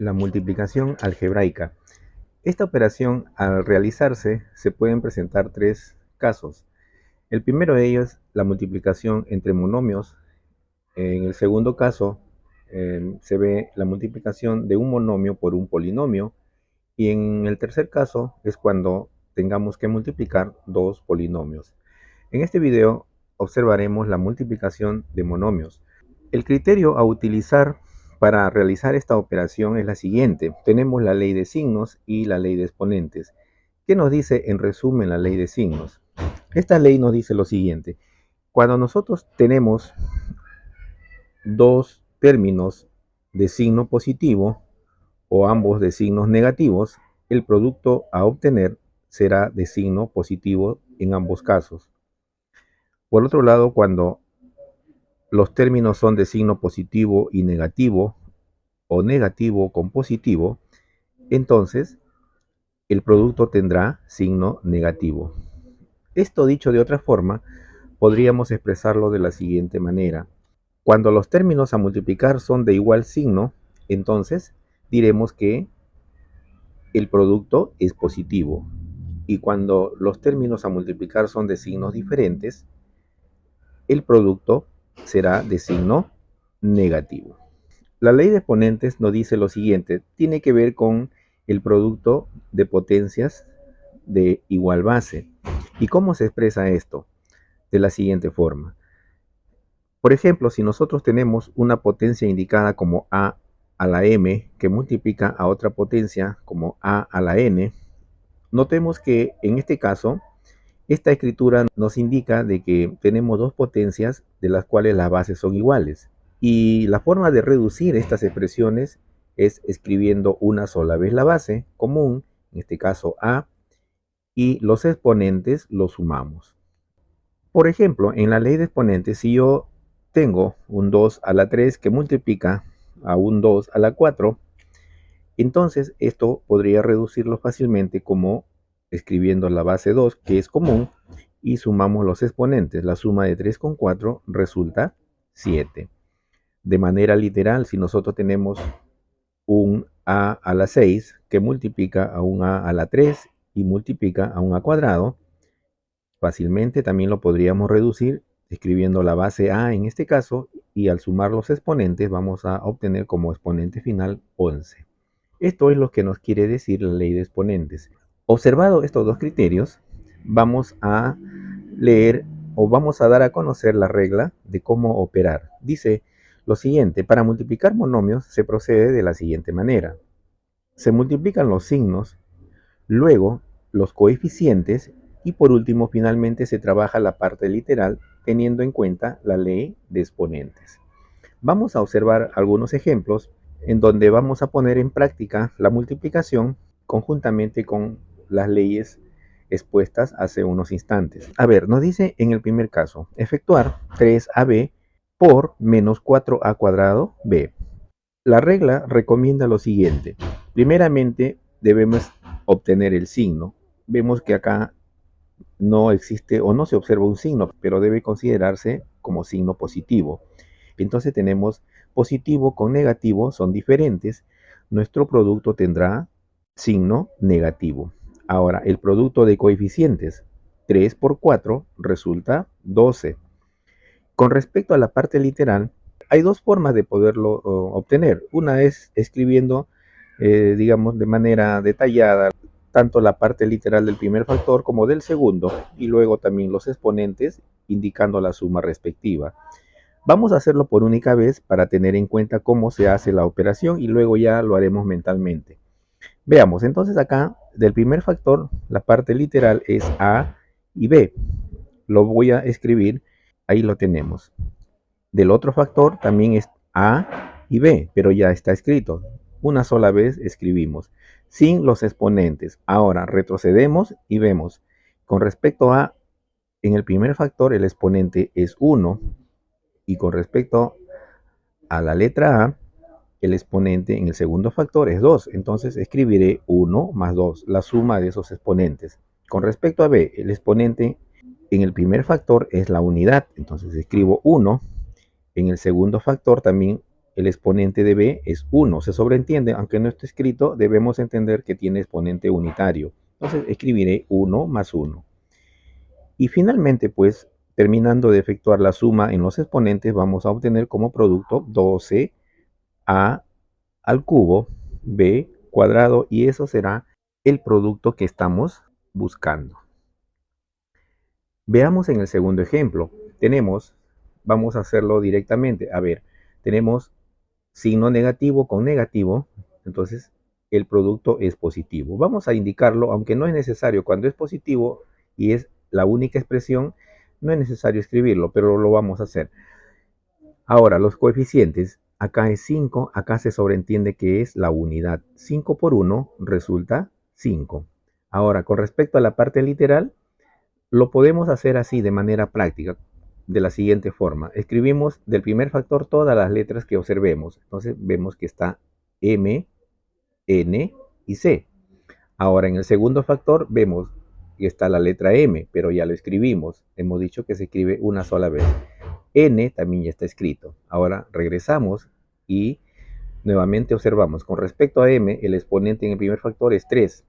La multiplicación algebraica. Esta operación, al realizarse, se pueden presentar tres casos. El primero de ellos, la multiplicación entre monomios. En el segundo caso, se ve la multiplicación de un monomio por un polinomio. Y en el tercer caso es cuando tengamos que multiplicar dos polinomios. En este video observaremos la multiplicación de monomios. El criterio a utilizar para realizar esta operación es la siguiente. Tenemos la ley de signos y la ley de exponentes. ¿Qué nos dice en resumen la ley de signos? Esta ley nos dice lo siguiente. Cuando nosotros tenemos dos términos de signo positivo o ambos de signos negativos, el producto a obtener será de signo positivo en ambos casos. Por otro lado, cuando los términos son de signo positivo y negativo, o negativo con positivo, entonces el producto tendrá signo negativo. Esto dicho de otra forma, podríamos expresarlo de la siguiente manera. Cuando los términos a multiplicar son de igual signo, entonces diremos que el producto es positivo. Y cuando los términos a multiplicar son de signos diferentes, el producto será de signo negativo. La ley de exponentes nos dice lo siguiente, tiene que ver con el producto de potencias de igual base. ¿Y cómo se expresa esto? De la siguiente forma. Por ejemplo, si nosotros tenemos una potencia indicada como a la m que multiplica a otra potencia como a la n, notemos que en este caso, esta escritura nos indica de que tenemos dos potencias de las cuales las bases son iguales. Y la forma de reducir estas expresiones es escribiendo una sola vez la base común, en este caso a, y los exponentes los sumamos. Por ejemplo, en la ley de exponentes, si yo tengo un 2 a la 3 que multiplica a un 2 a la 4, entonces esto podría reducirlo fácilmente como escribiendo la base 2, que es común, y sumamos los exponentes. La suma de 3 con 4 resulta 7. De manera literal, si nosotros tenemos un a la 6 que multiplica a un a la 3 y multiplica a un a cuadrado, fácilmente también lo podríamos reducir escribiendo la base a en este caso, y al sumar los exponentes vamos a obtener como exponente final 11. Esto es lo que nos quiere decir la ley de exponentes. Observado estos dos criterios, vamos a leer o vamos a dar a conocer la regla de cómo operar. Dice lo siguiente, para multiplicar monomios se procede de la siguiente manera. Se multiplican los signos, luego los coeficientes y por último finalmente se trabaja la parte literal teniendo en cuenta la ley de exponentes. Vamos a observar algunos ejemplos en donde vamos a poner en práctica la multiplicación conjuntamente con las leyes expuestas hace unos instantes. A ver, nos dice en el primer caso, efectuar 3ab por menos 4a cuadrado b. La regla recomienda lo siguiente. Primeramente debemos obtener el signo. Vemos que acá no existe o no se observa un signo, pero debe considerarse como signo positivo. Entonces tenemos positivo con negativo, son diferentes. Nuestro producto tendrá signo negativo. Ahora, el producto de coeficientes, 3 por 4 resulta 12. Con respecto a la parte literal, hay dos formas de poderlo obtener. Una es escribiendo, digamos, de manera detallada, tanto la parte literal del primer factor como del segundo, y luego también los exponentes indicando la suma respectiva. Vamos a hacerlo por única vez para tener en cuenta cómo se hace la operación y luego ya lo haremos mentalmente. Veamos, entonces acá del primer factor, la parte literal es a y b. Lo voy a escribir, ahí lo tenemos. Del otro factor también es a y b, pero ya está escrito. Una sola vez escribimos, sin los exponentes. Ahora retrocedemos y vemos, con respecto a, en el primer factor el exponente es 1, y con respecto a la letra a, el exponente en el segundo factor es 2. Entonces escribiré 1 más 2, la suma de esos exponentes. Con respecto a b, el exponente en el primer factor es la unidad. Entonces escribo 1. En el segundo factor también el exponente de b es 1. Se sobreentiende, aunque no esté escrito, debemos entender que tiene exponente unitario. Entonces escribiré 1 más 1. Y finalmente, pues, terminando de efectuar la suma en los exponentes, vamos a obtener como producto 12a al cubo b cuadrado, y eso será el producto que estamos buscando. Veamos en el segundo ejemplo. Vamos a hacerlo directamente. A ver, tenemos signo negativo con negativo, entonces el producto es positivo. Vamos a indicarlo, aunque no es necesario. Cuando es positivo y es la única expresión, no es necesario escribirlo, pero lo vamos a hacer. Ahora, los coeficientes, acá es 5, acá se sobreentiende que es la unidad. 5 por 1 resulta 5. Ahora, con respecto a la parte literal, lo podemos hacer así de manera práctica, de la siguiente forma. Escribimos del primer factor todas las letras que observemos. Entonces vemos que está M, N y C. Ahora en el segundo factor vemos que está la letra M, pero ya lo escribimos. Hemos dicho que se escribe una sola vez. N también ya está escrito. Ahora regresamos y nuevamente observamos. Con respecto a M, el exponente en el primer factor es 3.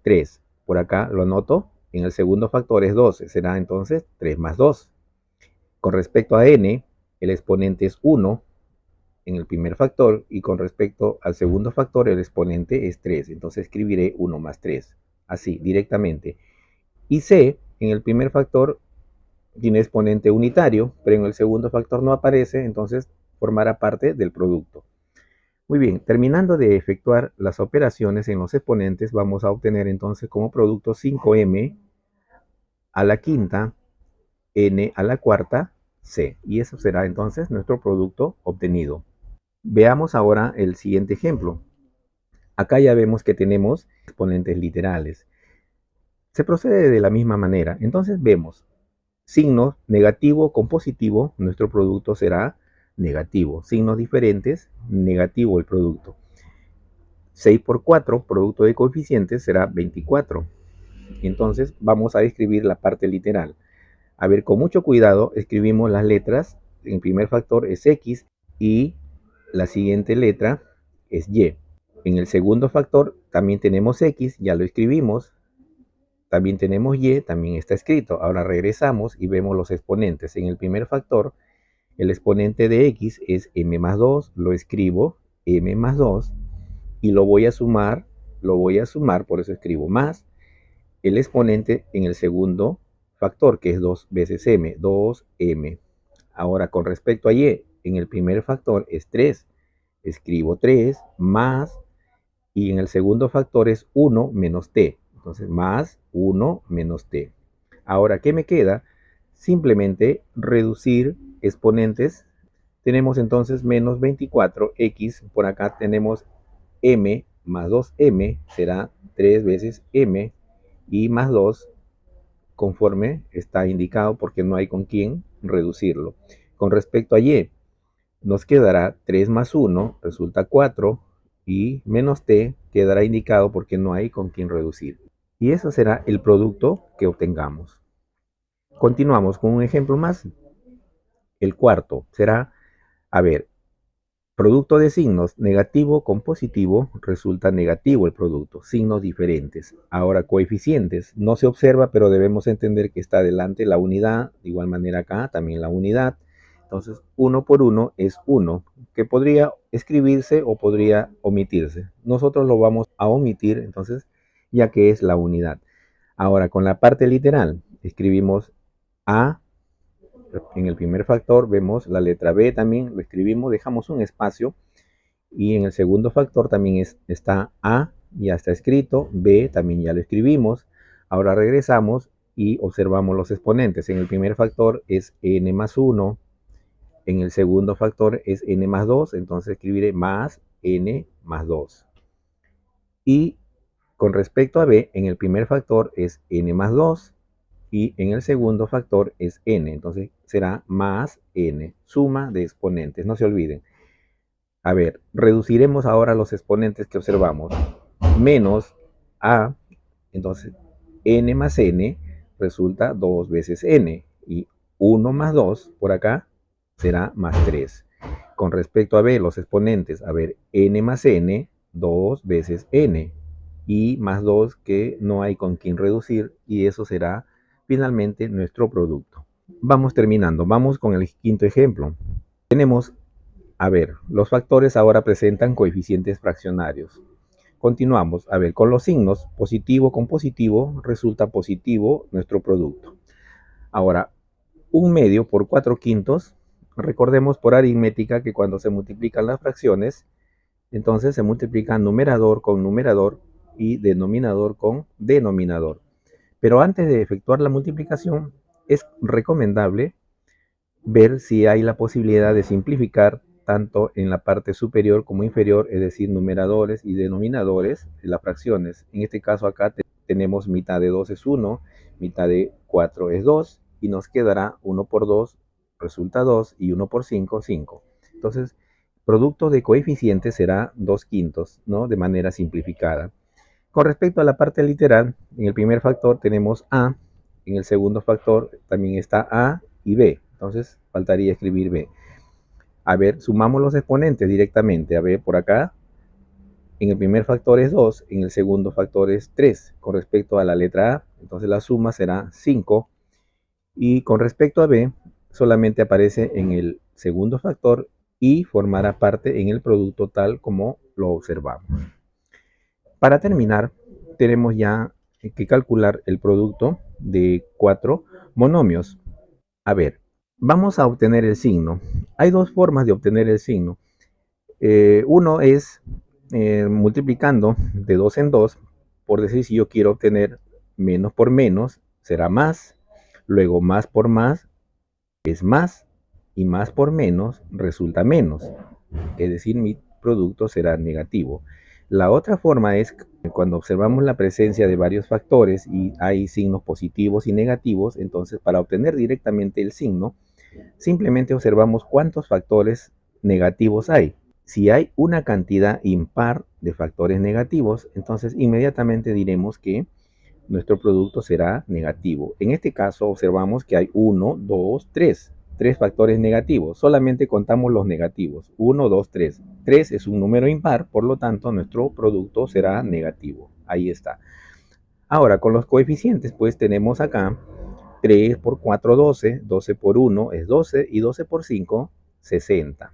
3. Por acá lo anoto. En el segundo factor es 12. Será entonces 3 más 2. Con respecto a n, el exponente es 1 en el primer factor, y con respecto al segundo factor, el exponente es 3. Entonces escribiré 1 más 3. Así, directamente. Y c, en el primer factor, tiene exponente unitario, pero en el segundo factor no aparece, entonces formará parte del producto. Muy bien, terminando de efectuar las operaciones en los exponentes, vamos a obtener entonces como producto 5m a la quinta, n a la cuarta, c. Y eso será entonces nuestro producto obtenido. Veamos ahora el siguiente ejemplo. Acá ya vemos que tenemos exponentes literales. Se procede de la misma manera. Entonces vemos signos negativo con positivo, nuestro producto será negativo. Signos diferentes, negativo el producto. 6 por 4, producto de coeficientes, será 24. Entonces vamos a escribir la parte literal. A ver, con mucho cuidado escribimos las letras. El primer factor es X y la siguiente letra es Y. En el segundo factor también tenemos X, ya lo escribimos. También tenemos Y, también está escrito. Ahora regresamos y vemos los exponentes. En el primer factor, el exponente de X es M más 2, lo escribo M más 2 y lo voy a sumar, por eso escribo más el exponente en el segundo factor, que es 2 veces M, 2M. Ahora, con respecto a Y, en el primer factor es 3. Escribo 3 más, y en el segundo factor es 1 menos T. Entonces, más 1 menos T. Ahora, ¿qué me queda? Simplemente reducir exponentes. Tenemos entonces menos 24x. Por acá tenemos M más 2M, será 3 veces M, y más 2 conforme está indicado porque no hay con quién reducirlo. Con respecto a Y, nos quedará 3 más 1, resulta 4, y menos T quedará indicado porque no hay con quién reducir. Y eso será el producto que obtengamos. Continuamos con un ejemplo más. El cuarto será, a ver, producto de signos negativo con positivo, resulta negativo el producto. Signos diferentes. Ahora, coeficientes. No se observa, pero debemos entender que está adelante la unidad. De igual manera acá también la unidad. Entonces, 1 por 1 es 1, que podría escribirse o podría omitirse. Nosotros lo vamos a omitir, entonces, ya que es la unidad. Ahora, con la parte literal, escribimos A. En el primer factor vemos la letra B, también lo escribimos, dejamos un espacio, y en el segundo factor también está A, ya está escrito, B también ya lo escribimos. Ahora regresamos y observamos los exponentes. En el primer factor es n más 1, en el segundo factor es n más 2, entonces escribiré más n más 2. Y con respecto a B, en el primer factor es n más 2, y en el segundo factor es n, entonces será más n, suma de exponentes, no se olviden. A ver, reduciremos ahora los exponentes que observamos. Menos a, entonces n más n resulta 2 veces n, y 1 más 2 por acá será más 3. con respecto a b, los exponentes, a ver, n más n, 2 veces n, y más 2 que no hay con quien reducir, y eso será finalmente nuestro producto. Vamos terminando, vamos con el quinto ejemplo. Tenemos, a ver, los factores ahora presentan coeficientes fraccionarios. Continuamos, a ver, con los signos positivo con positivo resulta positivo nuestro producto. Ahora, 1/2 por 4/5, recordemos por aritmética que cuando se multiplican las fracciones, entonces se multiplica numerador con numerador y denominador con denominador. Pero antes de efectuar la multiplicación, es recomendable ver si hay la posibilidad de simplificar tanto en la parte superior como inferior, es decir, numeradores y denominadores de las fracciones. En este caso acá tenemos mitad de 2 es 1, mitad de 4 es 2, y nos quedará 1 por 2 resulta 2 y 1 por 5, 5. Entonces, producto de coeficientes será 2/5, ¿no? De manera simplificada. Con respecto a la parte literal, en el primer factor tenemos A, en el segundo factor también está A y B. Entonces, faltaría escribir B. A ver, sumamos los exponentes directamente. A ver, por acá, en el primer factor es 2, en el segundo factor es 3. Con respecto a la letra A, entonces la suma será 5. Y con respecto a B, solamente aparece en el segundo factor y formará parte en el producto tal como lo observamos. Para terminar, tenemos ya que calcular el producto de 4 monomios. A ver, vamos a obtener el signo. Hay dos formas de obtener el signo. Uno es multiplicando de 2 en 2, por decir, si yo quiero obtener menos por menos, será más, luego más por más es más, y más por menos resulta menos, es decir, mi producto será negativo. La otra forma es cuando observamos la presencia de varios factores y hay signos positivos y negativos, entonces para obtener directamente el signo, simplemente observamos cuántos factores negativos hay. Si hay una cantidad impar de factores negativos, entonces inmediatamente diremos que nuestro producto será negativo. En este caso observamos que hay 1, 2, 3. 3 factores negativos. Solamente contamos los negativos. 1, 2, 3. 3 es un número impar, por lo tanto nuestro producto será negativo. Ahí está. Ahora con los coeficientes, pues tenemos acá 3 por 4, 12. 12 por 1 es 12 y 12 por 5, 60.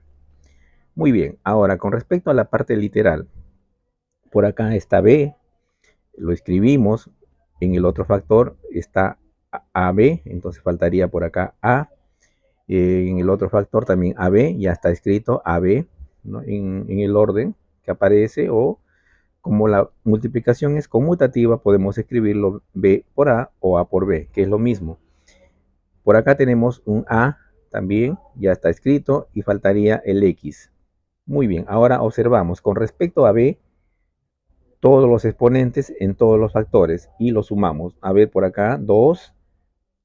Muy bien, ahora con respecto a la parte literal, por acá está B, lo escribimos, en el otro factor está AB, entonces faltaría por acá A, en el otro factor también AB, ya está escrito AB, ¿no? en el orden que aparece, o como la multiplicación es conmutativa, podemos escribirlo B por A o A por B, que es lo mismo. Por acá tenemos un A también, ya está escrito, y faltaría el X. Muy bien, ahora observamos con respecto a B todos los exponentes en todos los factores y los sumamos. A ver, por acá 2,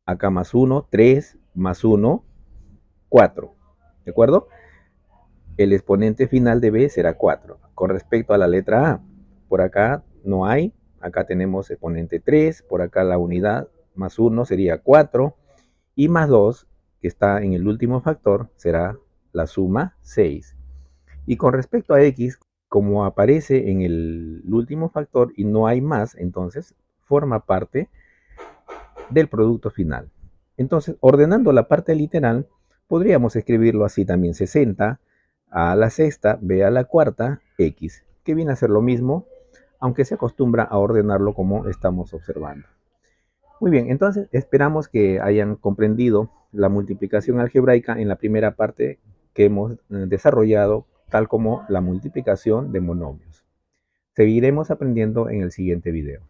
acá más 1, 3, más 1, 4. ¿De acuerdo? El exponente final de B será 4. Con respecto a la letra A, por acá no hay, acá tenemos exponente 3, por acá la unidad más 1 sería 4, y más 2, que está en el último factor, será la suma 6. Y con respecto a X, como aparece en el último factor y no hay más, entonces forma parte del producto final. Entonces, ordenando la parte literal, podríamos escribirlo así también: 60 a la sexta, b a la cuarta, x, que viene a ser lo mismo, aunque se acostumbra a ordenarlo como estamos observando. Muy bien, entonces esperamos que hayan comprendido la multiplicación algebraica en la primera parte que hemos desarrollado, tal como la multiplicación de monomios. Seguiremos aprendiendo en el siguiente video.